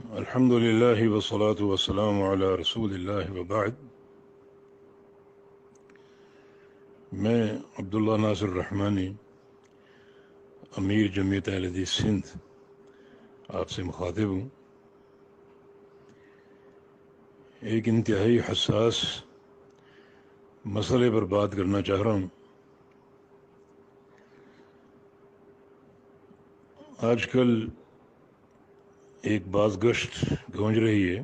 الحمد للہ والصلاة والسلام علی رسول اللہ وبعد۔ میں عبداللہ ناصر رحمانی، امیر جمعیت اہل حدیث سندھ، آپ سے مخاطب ہوں۔ ایک انتہائی حساس مسئلے پر بات کرنا چاہ رہا ہوں۔ آج کل ایک باز گشت گونج رہی ہے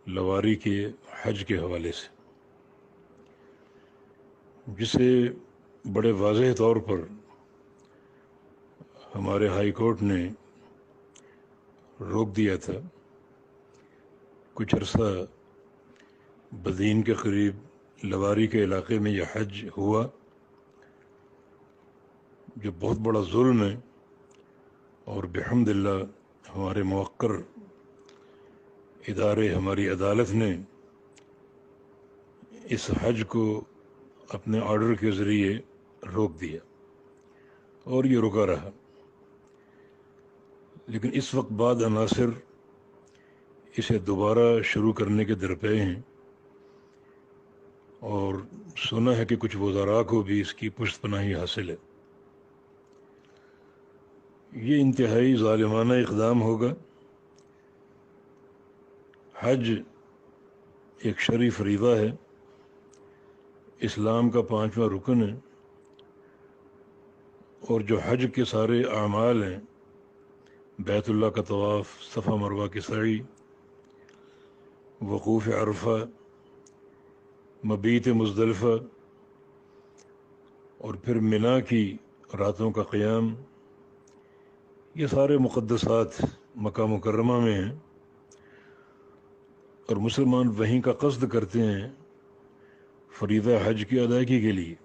لواری کے حج کے حوالے سے، جسے بڑے واضح طور پر ہمارے ہائی کورٹ نے روک دیا تھا۔ کچھ عرصہ بدین کے قریب لواری کے علاقے میں یہ حج ہوا، جو بہت بڑا ظلم ہے، اور بحمد اللہ ہمارے موقر ادارے، ہماری عدالت نے اس حج کو اپنے آرڈر کے ذریعے روک دیا، اور یہ رکا رہا۔ لیکن اس وقت بعد عناصر اسے دوبارہ شروع کرنے کے درپے ہیں، اور سنا ہے کہ کچھ وزراء کو بھی اس کی پشت پناہی حاصل ہے۔ یہ انتہائی ظالمانہ اقدام ہوگا۔ حج ایک شرعی فریضہ ہے، اسلام کا 5واں رکن ہے، اور جو حج کے سارے اعمال ہیں، بیت اللہ کا طواف، صفا مروہ کی سعی، وقوف عرفہ، مبیت مزدلفہ، اور پھر منا کی راتوں کا قیام، یہ سارے مقدسات مکہ مکرمہ میں ہیں، اور مسلمان وہیں کا قصد کرتے ہیں فریضہ حج کی ادائیگی کے لیے۔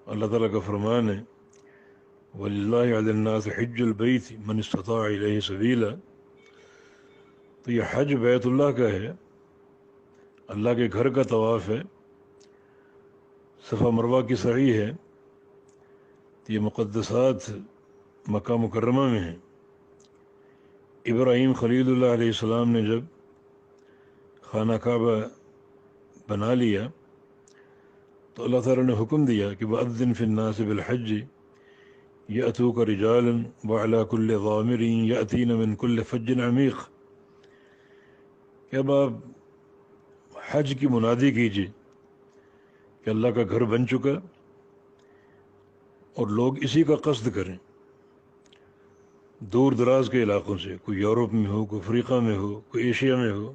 اللہ تعالیٰ کا فرمان ہے، وَلِلَّهِ عَلَى النَّاسِ حِجُّ الْبَيْتِ مَنِ اسْتَطَاعَ إِلَيْهِ سَبِيلًا۔ تو یہ حج بیت اللہ کا ہے، اللہ کے گھر کا طواف ہے، صفا مروہ کی سعی ہے، تو یہ مقدسات مکہ مکرمہ میں ہیں۔ ابراہیم خلیل اللہ علیہ السلام نے جب خانہ کعبہ بنا لیا تو اللہ تعالیٰ نے حکم دیا کہ وَأَذِّن فِي النَّاسِ بِالْحَجِّ يَأْتُوكَ رِجَالًا وَعَلَى كُلِّ ضَامِرٍ يَأْتِينَ مِنْ كُلِّ فَجٍّ عَمِيقٍ، کہ اب آپ حج کی منادی کیجیے کہ اللہ کا گھر بن چکا، اور لوگ اسی کا قصد کریں، دور دراز کے علاقوں سے، کوئی یورپ میں ہو، کوئی افریقہ میں ہو، کوئی ایشیا میں ہو،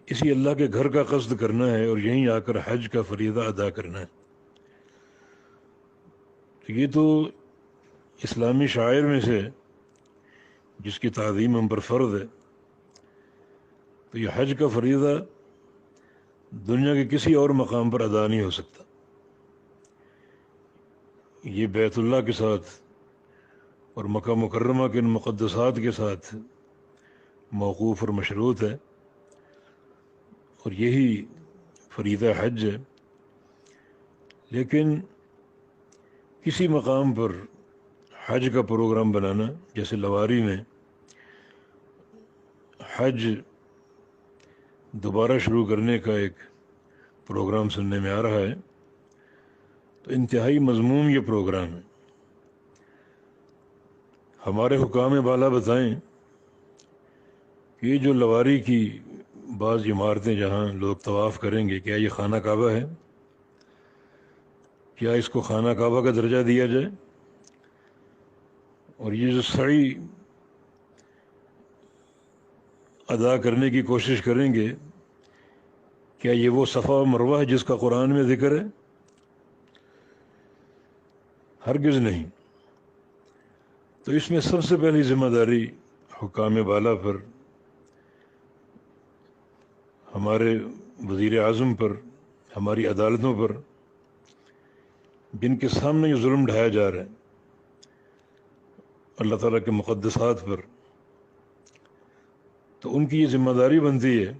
اسی اللہ کے گھر کا قصد کرنا ہے اور یہیں آ کر حج کا فریضہ ادا کرنا ہے۔ تو یہ تو اسلامی شاعر میں سے جس کی تعظیم ہم پر فرض ہے۔ تو یہ حج کا فریضہ دنیا کے کسی اور مقام پر ادا نہیں ہو سکتا، یہ بیت اللہ کے ساتھ اور مکہ مکرمہ کے ان مقدسات کے ساتھ موقوف اور مشروط ہے، اور یہی فریضہ حج ہے۔ لیکن کسی مقام پر حج کا پروگرام بنانا، جیسے لواری میں حج دوبارہ شروع کرنے کا ایک پروگرام سننے میں آ رہا ہے، تو انتہائی مذموم یہ پروگرام ہے۔ ہمارے حکام بالا بتائیں کہ یہ جو لواری کی بعض عمارتیں جہاں لوگ طواف کریں گے، کیا یہ خانہ کعبہ ہے؟ کیا اس کو خانہ کعبہ کا درجہ دیا جائے؟ اور یہ جو سعی ادا کرنے کی کوشش کریں گے، کیا یہ وہ صفا و مروہ ہے جس کا قرآن میں ذکر ہے؟ ہرگز نہیں۔ تو اس میں سب سے پہلی ذمہ داری حکام بالا پر، ہمارے وزیر اعظم پر، ہماری عدالتوں پر، جن کے سامنے یہ ظلم ڈھایا جا رہا ہے اللہ تعالیٰ کے مقدسات پر، تو ان کی یہ ذمہ داری بنتی ہے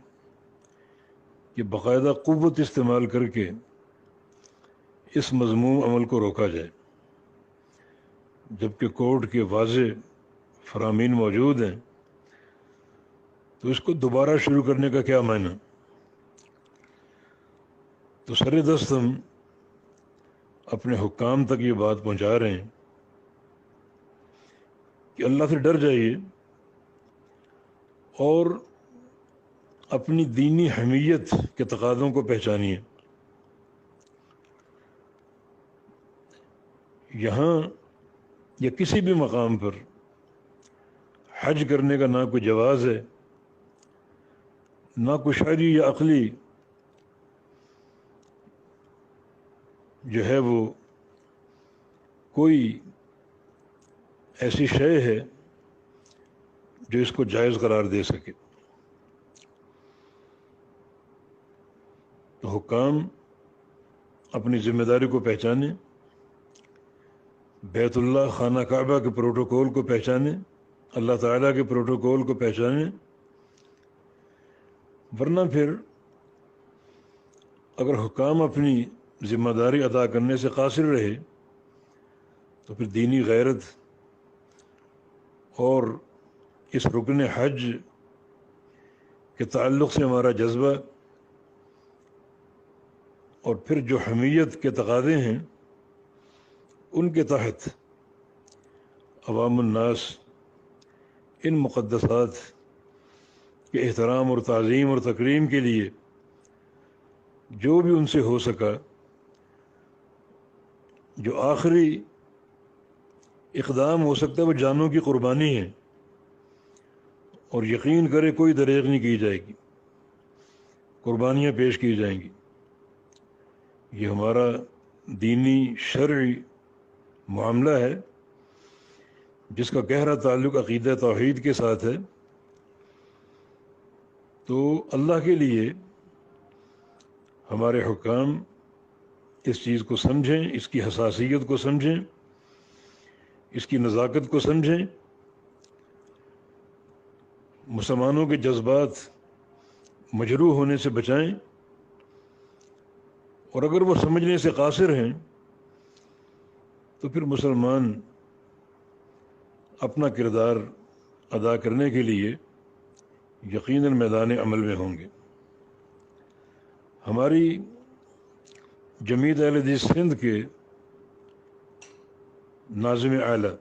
کہ باقاعدہ قوت استعمال کر کے اس مذموم عمل کو روکا جائے، جبکہ کورٹ کے واضح فرامین موجود ہیں، تو اس کو دوبارہ شروع کرنے کا کیا معنی؟ تو سر دست ہم اپنے حکام تک یہ بات پہنچا رہے ہیں کہ اللہ سے ڈر جائیے اور اپنی دینی حمیت کے تقاضوں کو پہچانیے۔ یہاں یا کسی بھی مقام پر حج کرنے کا نہ کوئی جواز ہے، نہ کوئی شرعی یا عقلی جو ہے وہ کوئی ایسی شے ہے جو اس کو جائز قرار دے سکے۔ تو حکام اپنی ذمہ داری کو پہچانیں، بیت اللہ خانہ کعبہ کے پروٹوکول کو پہچانیں، اللہ تعالیٰ کے پروٹوکول کو پہچانیں، ورنہ پھر اگر حکام اپنی ذمہ داری ادا کرنے سے قاصر رہے تو پھر دینی غیرت اور اس رکن حج کے تعلق سے ہمارا جذبہ اور پھر جو حمیت کے تقاضے ہیں ان کے تحت عوام الناس ان مقدسات کے احترام اور تعظیم اور تکریم کے لیے جو بھی ان سے ہو سکا، جو آخری اقدام ہو سکتا ہے وہ جانوں کی قربانی ہے، اور یقین کرے کوئی دریغ نہیں کی جائے گی، قربانیاں پیش کی جائیں گی۔ یہ ہمارا دینی شرعی معاملہ ہے جس کا گہرا تعلق عقیدہ توحید کے ساتھ ہے۔ تو اللہ کے لیے ہمارے حکام اس چیز کو سمجھیں، اس کی حساسیت کو سمجھیں، اس کی نزاکت کو سمجھیں، مسلمانوں کے جذبات مجروح ہونے سے بچائیں، اور اگر وہ سمجھنے سے قاصر ہیں تو پھر مسلمان اپنا کردار ادا کرنے کے لیے یقیناً میدان عمل میں ہوں گے۔ ہماری جمعیت اہل حدیث سندھ کے ناظم اعلیٰ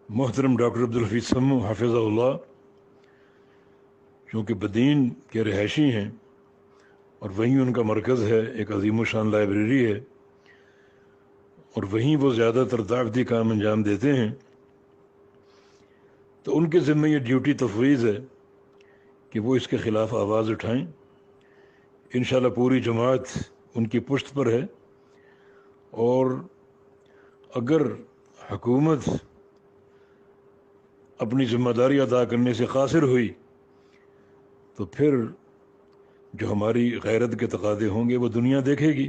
محترم ڈاکٹر عبدالحفیظ سمو حافظہ اللہ، چونکہ بدین کے رہائشی ہیں اور وہیں ان کا مرکز ہے، ایک عظیم الشان لائبریری ہے، اور وہیں وہ زیادہ تر دعوتی کام انجام دیتے ہیں، تو ان کے ذمہ یہ ڈیوٹی تفویض ہے کہ وہ اس کے خلاف آواز اٹھائیں۔ انشاءاللہ پوری جماعت ان کی پشت پر ہے، اور اگر حکومت اپنی ذمہ داری ادا کرنے سے قاصر ہوئی تو پھر جو ہماری غیرت کے تقاضے ہوں گے وہ دنیا دیکھے گی۔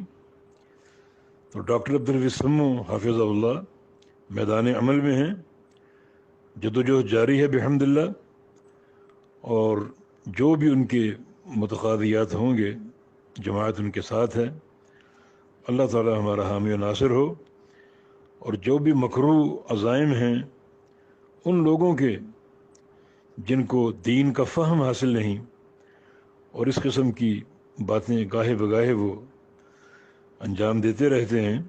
تو ڈاکٹر عبدالحفیظ سمو حافظہ اللہ میدان عمل میں ہیں، جدوجہد جاری ہے بحمد اللہ، اور جو بھی ان کے متقاضیات ہوں گے جماعت ان کے ساتھ ہے۔ اللہ تعالی ہمارا حامی و ناصر ہو، اور جو بھی مکروہ عزائم ہیں ان لوگوں کے جن کو دین کا فہم حاصل نہیں اور اس قسم کی باتیں گاہے بگاہے وہ انجام دیتے رہتے ہیں،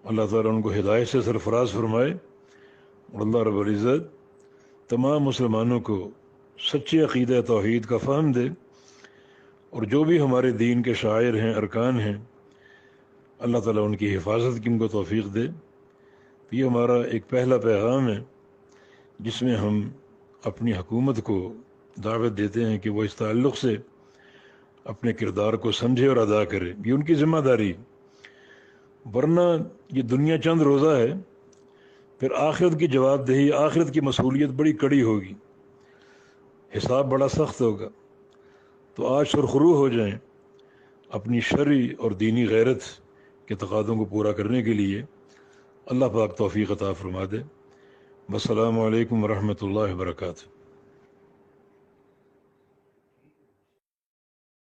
اللہ تعالیٰ ان کو ہدایت سے سرفراز فرمائے، اور اللہ رب العزت تمام مسلمانوں کو سچے عقیدہ توحید کا فہم دے، اور جو بھی ہمارے دین کے شاعر ہیں، ارکان ہیں، اللہ تعالیٰ ان کی حفاظت کی ان کو توفیق دے۔ یہ ہمارا ایک پہلا پیغام ہے جس میں ہم اپنی حکومت کو دعوت دیتے ہیں کہ وہ اس تعلق سے اپنے کردار کو سمجھے اور ادا کرے، یہ ان کی ذمہ داری، ورنہ یہ دنیا چند روزہ ہے، پھر آخرت کی جواب دہی، آخرت کی مسئولیت بڑی کڑی ہوگی، حساب بڑا سخت ہوگا۔ تو آج سرخرو ہو جائیں اپنی شرعی اور دینی غیرت کے تقاضوں کو پورا کرنے کے لیے۔ اللہ پاک توفیق عطا فرما دے۔ السلام علیکم ورحمۃ اللہ وبرکاتہ۔